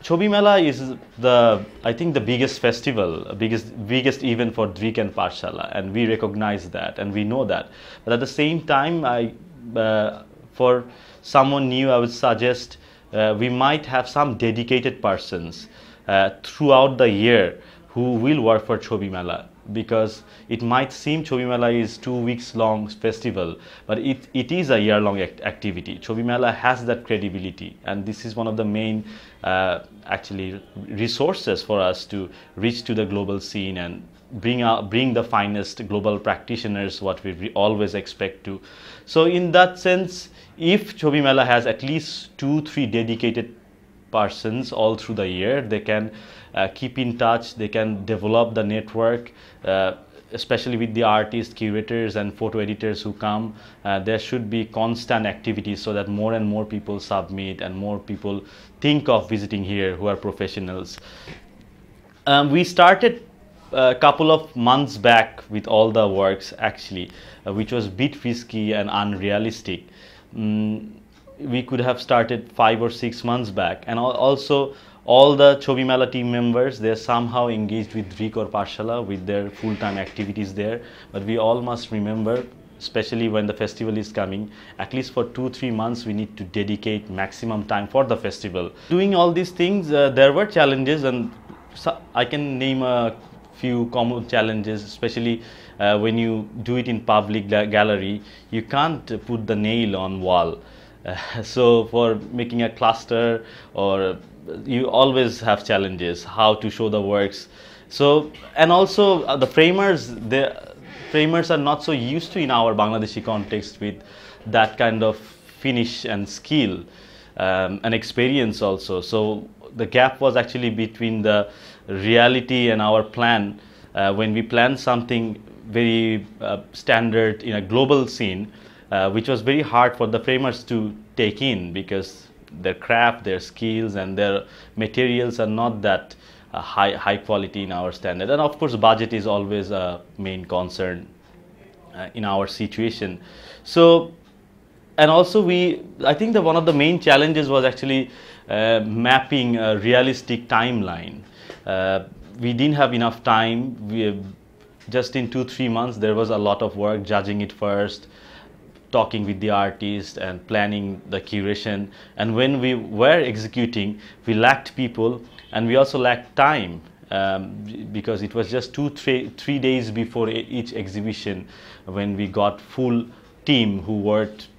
Chobi Mela is I think the biggest festival, biggest event for Drik and Pathshala, and we recognize that and we know that. But at the same time, for someone new, I would suggest we might have some dedicated persons throughout the year who will work for Chobi Mela, because it might seem Chobi Mela is 2 weeks long festival, but it is a year-long activity. Chobi Mela has that credibility, and this is one of the main actually resources for us to reach to the global scene and bring the finest global practitioners, what we always expect to. So in that sense, if Chobi Mela has at least 2-3 dedicated persons all through the year, they can keep in touch, they can develop the network, especially with the artists, curators and photo editors who come. There should be constant activities so that more and more people submit and more people think of visiting here who are professionals. We started a couple of months back with all the works actually, which was a bit risky and unrealistic. We could have started 5 or 6 months back, and also all the Chobi Mela team members, they're somehow engaged with Drik or Pathshala with their full-time activities there. But we all must remember, especially when the festival is coming, at least for 2-3 months we need to dedicate maximum time for the festival. Doing all these things, there were challenges, and I can name a few common challenges, especially when you do it in public gallery, you can't put the nail on wall. So for making a cluster, or you always have challenges how to show the works. So, and also the framers are not so used to in our Bangladeshi context with that kind of finish and skill and experience also. So the gap was actually between the reality and our plan. When we planned something very standard in a global scene, which was very hard for the framers to take in, because their craft, their skills and their materials are not that high quality in our standard. And of course budget is always a main concern in our situation. So, and also I think that one of the main challenges was actually mapping a realistic timeline. We didn't have enough time. Just in 2-3 months there was a lot of work, judging it first, talking with the artist and planning the curation. And when we were executing, we lacked people and we also lacked time, because it was just 2-3 days before each exhibition when we got full team who worked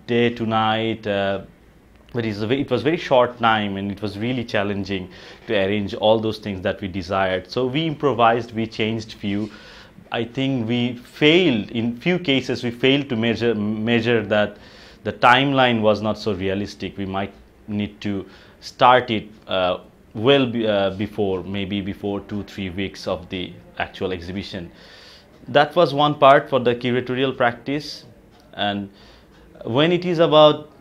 day to night. But it was very short time, and it was really challenging to arrange all those things that we desired. So we improvised, we changed few. I think we failed, in few cases we failed to measure that the timeline was not so realistic. We might need to start it before, maybe before 2-3 weeks of the actual exhibition. That was one part for the curatorial practice. And when it is about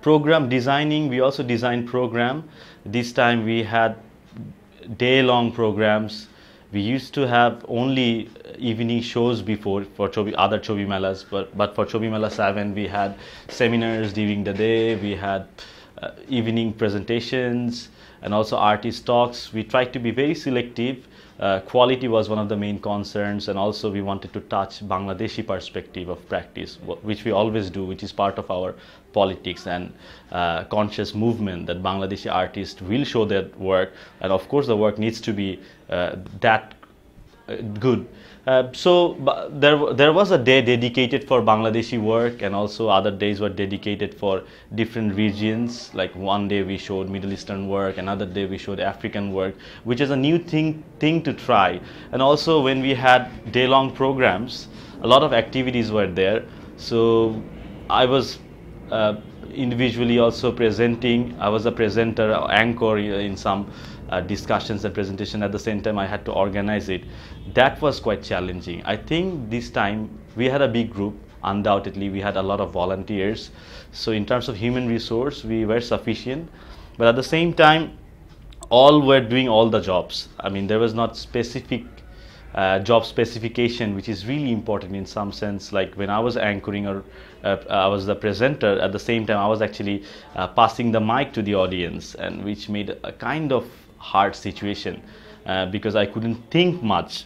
program designing, we also design program. This time we had day-long programs. We used to have only evening shows before for other Chobi Melas, but for Chobi Mela 7 we had seminars during the day, we had evening presentations and also artist talks. We tried to be very selective. Quality was one of the main concerns, and also we wanted to touch Bangladeshi perspective of practice, which we always do, which is part of our politics and conscious movement, that Bangladeshi artists will show their work, and of course the work needs to be that good. So there was a day dedicated for Bangladeshi work, and also other days were dedicated for different regions. Like one day we showed Middle Eastern work, another day we showed African work, which is a new thing to try. And also when we had day-long programs, a lot of activities were there. So I was individually also presenting. I was a presenter, anchor in some discussions and presentation. At the same time I had to organize it. That was quite challenging. I think this time we had a big group. Undoubtedly we had a lot of volunteers, so in terms of human resource we were sufficient, but at the same time all were doing all the jobs. I mean, there was not specific job specification, which is really important in some sense. Like when I was anchoring or I was the presenter, at the same time I was actually passing the mic to the audience, and which made a kind of hard situation because I couldn't think much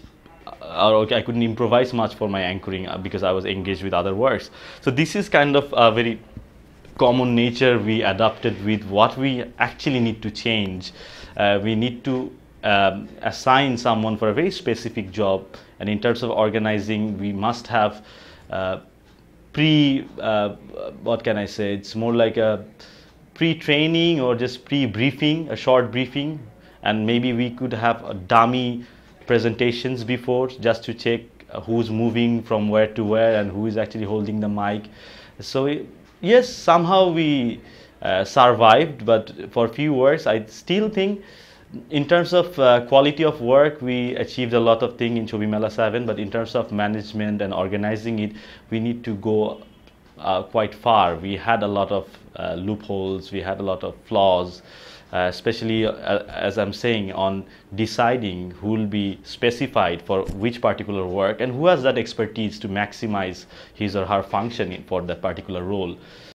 or I couldn't improvise much for my anchoring because I was engaged with other works. So this is kind of a very common nature we adopted with what we actually need to change. We need to assign someone for a very specific job, and in terms of organizing, we must have what can I say? It's more like a pre-training or just pre-briefing, a short briefing, and maybe we could have a dummy presentations before just to check who's moving from where to where and who is actually holding the mic. So yes, somehow we survived, but for a few works I still think in terms of quality of work we achieved a lot of things in Chobi Mela 7, but in terms of management and organizing it, we need to go quite far. We had a lot of loopholes, we had a lot of flaws, especially as I'm saying, on deciding who will be specified for which particular work and who has that expertise to maximize his or her function for that particular role.